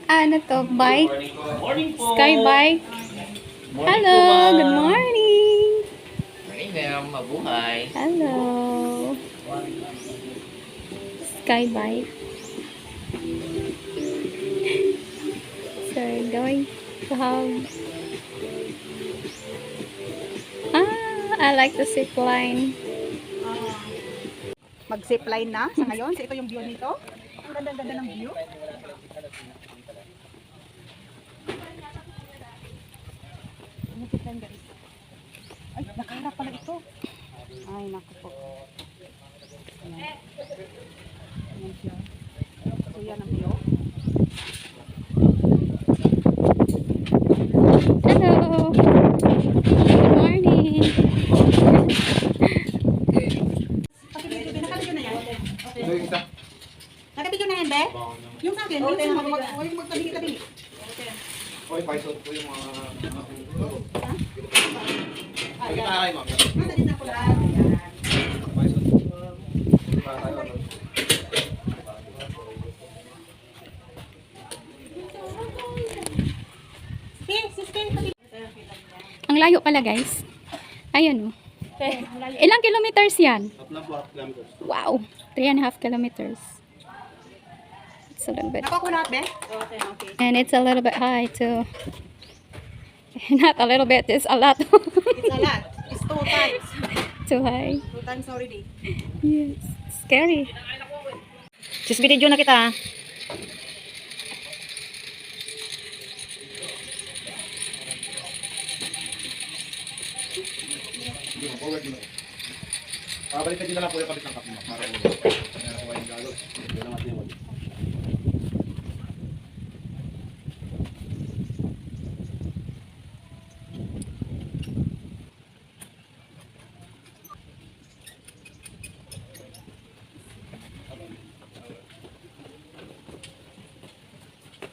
Ano to? Bike? Morning po. Sky bike? Morning Hello! po, ma'am. Good morning! Morning, ma'am. Mabuhay. Hello! Sky bike. So we're going to have... I like the zip line. Mag-zipline na sa ngayon. So, ito yung view nito. Ang ganda-ganda ng view. Zipline, guys. Ay, nakaharap pala ito. Ay, naku po. Ayan. Ayan siya. So, yan ang view. Hello! Good morning! Nakabidyo na yan? Nakabidyo na yan, be? Yung sa akin, yung magtabi-tabi. Oy, paisot po yung mga... Nasa din ako lahat. Paisot. Ang layo pala guys. Ayun oh. Ilang kilometers yan? Wow! 3.5 kilometers. It's a little bit. Ako ko lahat, be? And it's a little bit high too. Not a little bit, it's a lot. It's a lot. It's 2 times. Too high. 2 times already. Yes. Scary. Just video na kita. Balikan nyo na lang po yung kapit ng kapit mo. Para ulo. Kaya nakuha yung galo. Hindi naman din ulo.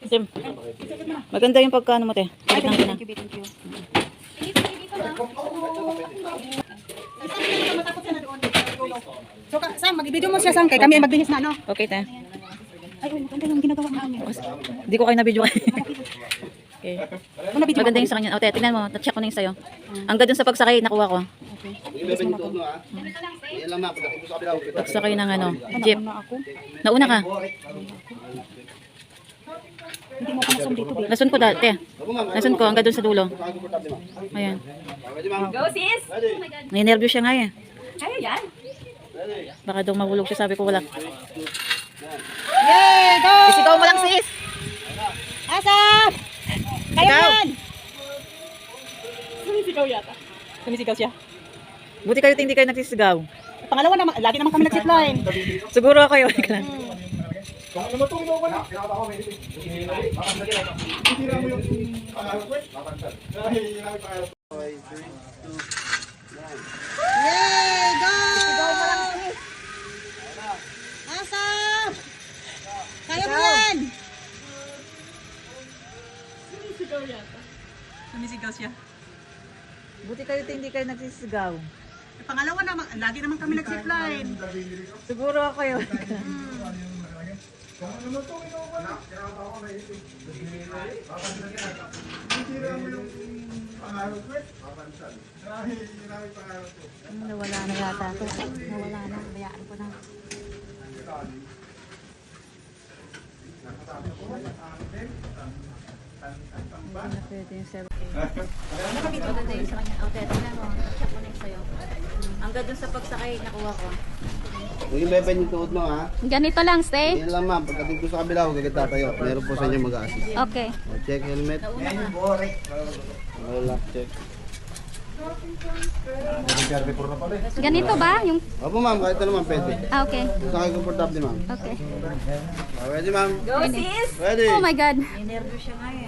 Sim. Maganda yung pagkano mo, te. Ay, Thank thank you, thank you. So, Sam, mag-video mo siya, Sam. Kaya kami ay magbihis na, no? Okay, te. Ay, maganda yung ginagawa namin. Hindi ko kayo na-video. Okay. Ano na video Maganda mo? yung sa kanya. O, te, tingnan mo. Na-check ko na yung sa'yo. Ang ganda sa pagsakay, nakuha ko. Yung bebe nito, no, ha? Yan lang, ma'am. Pagdating ko sa kabila, okay. Pagsakay ng ano, jeep. Nauna ako. Nauna ka. Hindi mo ako nasum dito, be. Nasun ko dati. Opo, ma'am. Nasun ko, hanggang doon sa dulo. Komportable, ma'am. Ayan. Ready, ma'am? Go sis! Ready? Nai-nervous siya nga eh. Ano yan? Baka daw mahulog siya, sabi ko wala. Yay! Go! Isigaw mo lang, sis! Asap! Kayo Ikaw! yan! Sumisigaw siya. Buti kayo hindi kayo nagsisigaw. Pangalawa naman, lagi naman kami nag-zipline. Siguro ako yun. Kung ano matulog ako na? Kinakata ko, may Tira mo yung pangarap ko eh. Papansan. Hindi namin pangarap. Okay, 3, 2, 1. Yay! Go! Isigaw mo lang, sis. Asap! Kaya mo yan! Sumisigaw siya. Buti kayo hindi kayo nagsisigaw. Pangalawa naman, lagi naman kami nag-zipline. Siguro ako yun. Kung ano matulog ako na? Kinakata ko, may Tira mo yung pangarap ko eh. Papansan. Hindi namin pangarap ko. Nawala na yata ito. Nawala na. Bayaan ko na. Maganda yung sa kanya. Okay, tingnan mo. Check ko na yung sa'yo. Ang ganda sa pagsakay, nakuha ko. Kung yung bebe yung tuod mo, ha? Ganito lang, stay. Yan lang, ma'am. Pagdating ko sa kabila, huwag agad tatayo. Meron po sa inyo mag-assist. Okay. Check helmet. Wala, check. Ganito ba? Yung... Opo, ma'am. Kahit ano, ma'am. Pwede. Okay. Sakay komportable, ma'am. Okay. Ready, ma'am? Go sis! Ready? Oh my God. Nervous siya nga eh.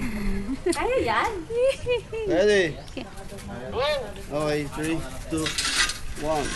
Kaya yan? Ready? Okay. Okay, 3, 2, 1.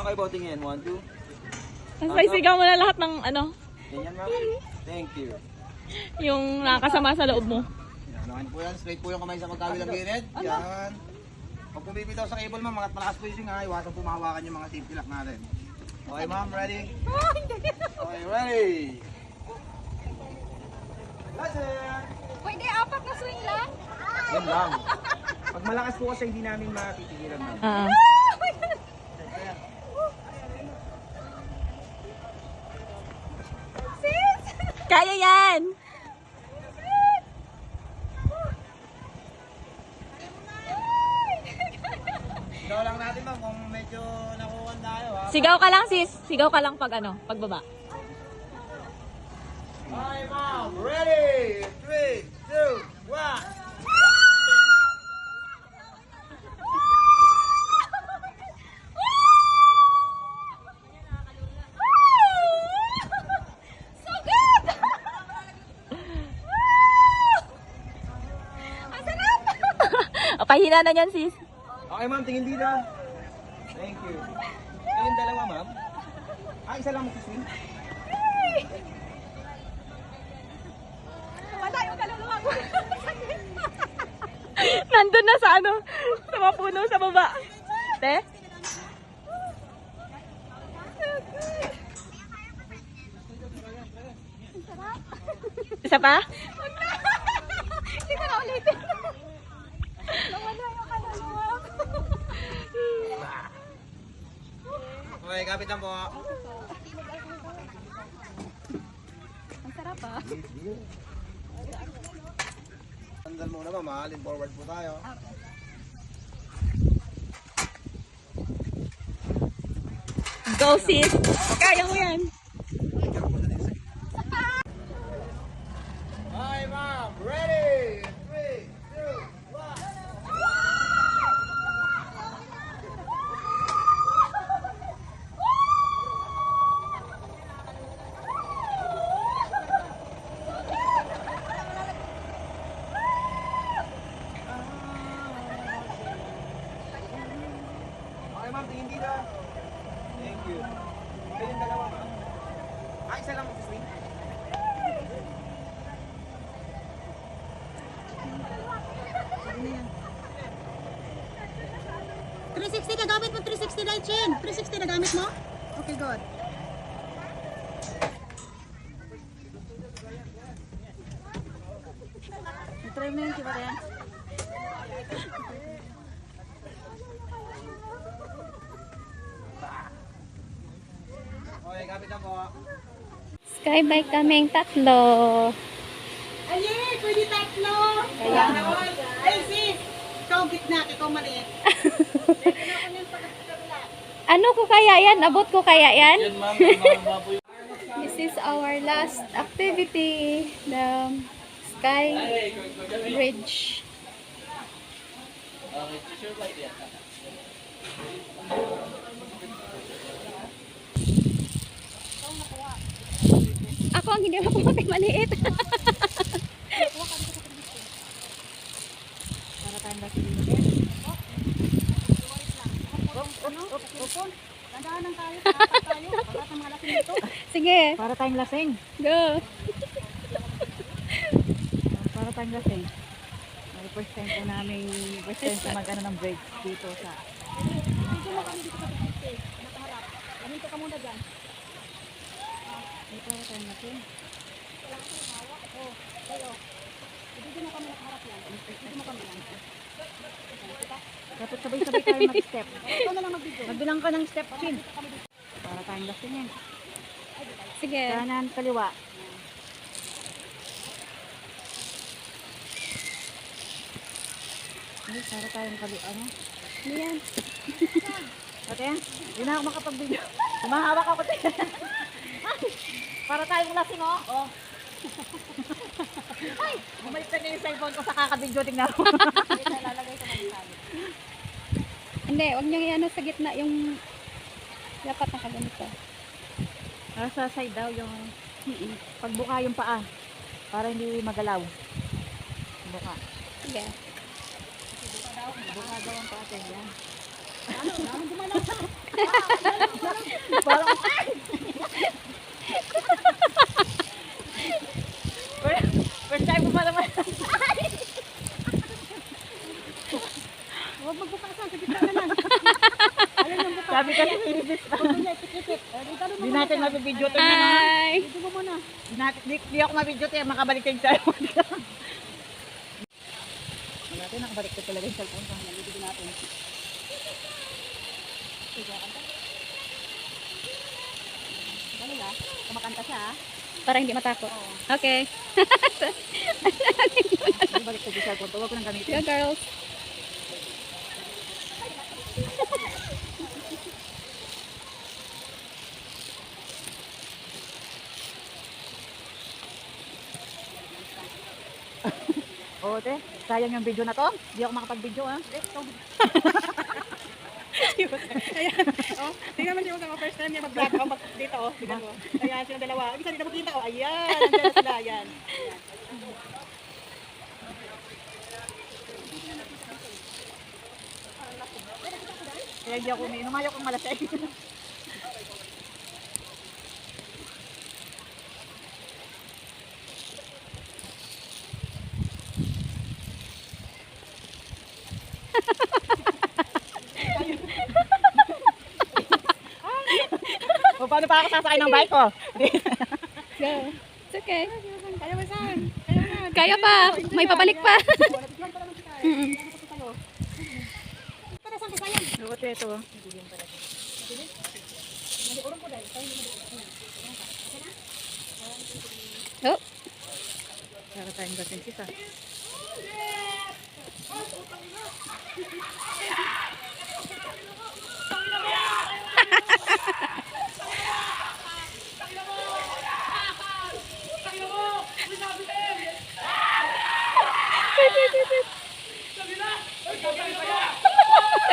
Okay po, tingin. 1, 2. Sigaw mo na lahat ng ano, Ganyan, ma'am. Thank you. yung nakakasama sa loob mo. Yan, okay po yan. Straight po yung kamay sa magkabilang gilid. Yan. Huwag pumipitaw sa cable, ma'am. Malakas po yung swing, ha. Iwasan po mahawakan yung mga safety lock natin. Okay, ma'am. Ready? Okay, ready? That's it! Pwede apat na swing lang? Yan lang. Pag malakas po kasi hindi namin matitigilan, ma'am. Kaya yan! Ikaw lang natin, ma'am, kung medyo nakuha tayo, ha. Sigaw ka lang sis. Sigaw ka lang pag ano, pagbaba. Okay, ma'am. Ready? 3, 2, 1. O, pahina na yan sis. Okay, ma'am. Tingin dito. Thank you. Ayun, dalawa, ma'am. Isa lang mag-swing. Wala yung kaluluwa ko. Nandun na sa ano, sa mapuno sa baba. Te? Isa pa? Hindi ko na ulitin. Wala yung kaluluwa ko. Okay, kapit lang po. Ang sarap ah. Sandal muna, ma'am, ha. Lean forward po tayo. Go sis. Kaya mo yan. Okay, ma'am. Ready? 3, 2, 1. Okay, ma'am. Tingin dito. Thank you. Ayun, dalawa, ma'am. Isa lang mag-swing. Na gamit mo 360 na chin. 360 na gamit mo? Okay, good. Try mo yun, diba yan? Okay, kapit lang po. Skybike kaming tatlo. Ay, pwede tatlo! Kaya ay, sis! Ikaw gitna, ikaw maliit. Ano ko kaya yan? Abot ko kaya yan? Yan, ma'am. Mababa po yung... This is our last activity. The Sky Bridge. Okay, sure ba yan? Ako ang hindi mapumatay maliit. Sige, Para tayong lasing. go. Para tayong lasing. First time po namin, first time po mag-ano ng break dito sa... Dito mo kami dito sa Pilipinas. Nakaharap. Aminto ka muna dyan. Para tayong lasing. Dito mo kami nakaharap yan. Dito mo kami yan. Dapat sabay-sabay tayo mag-step. Ikaw na lang mag-video. Magbilang ka ng step, Chin. Para tayong lasing yan. Sige. Kanan, kaliwa. Ay, para tayong kaliwa, ano? Ano yan? Ate yan, hindi na ako makapag-video. Humahawak ako tayo. Para tayong lasing, oh. Oh. Ay, bumalik na yung cellphone ko sa kakabidyo. Tingnan mo. Lalagay sa mga Hindi, wag niyong i-ano sa gitna yung dapat nakaganito. sa side daw yung pagbuka yung paa. Para hindi magalaw. Buka. Sige. Buka daw ang paa. Yan. Ano? Naman gumalaw. Hindi natin mabibidyo to na. Hi! Hindi ako mabidyo to. Makabalik yung cellphone. Natin, nakabalik ko talaga yung cellphone. Kung nalibigin natin. Dali ha. Kumakanta siya ha. Para hindi matakot. Okay. Balik ko yung cellphone. Huwag ko nang gamitin. Go girls. Oo, te. Sayang yung video na to. Hindi ako makapag-video, ha. Tingnan mo siya sa first time niya mag-vlog ako dito, oh. Tingnan mo. Ayan, sila dalawa. Ibig sabihin na magkita, oh. Ayan, nandiyan na sila, ayan. Kaya hindi ako umiinom. Ayaw kong malasay. O, paano pa ako sasakay ng bike ko? Go. It's okay. Kaya mo saan? Kaya pa. May papalik pa. Mm-mm. Oo, te, ito. Oh. Para tayong gasin sisa.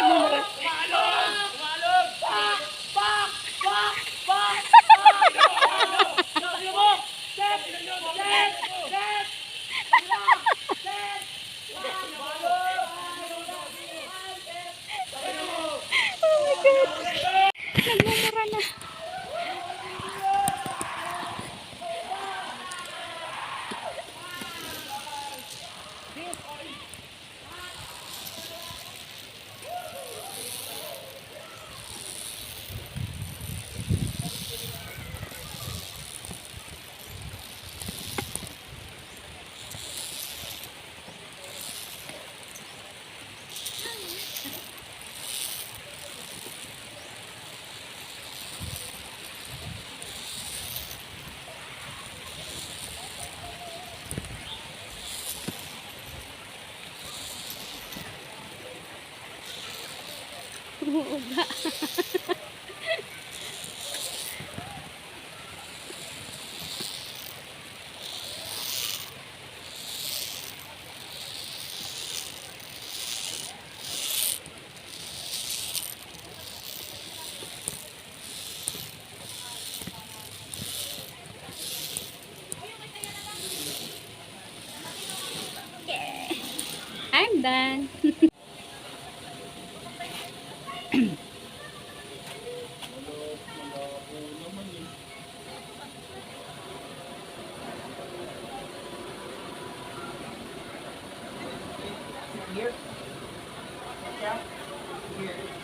Nagmumura. Oh my God. Nagmumura na. Uuga. I'm done. Here. Yeah. Here.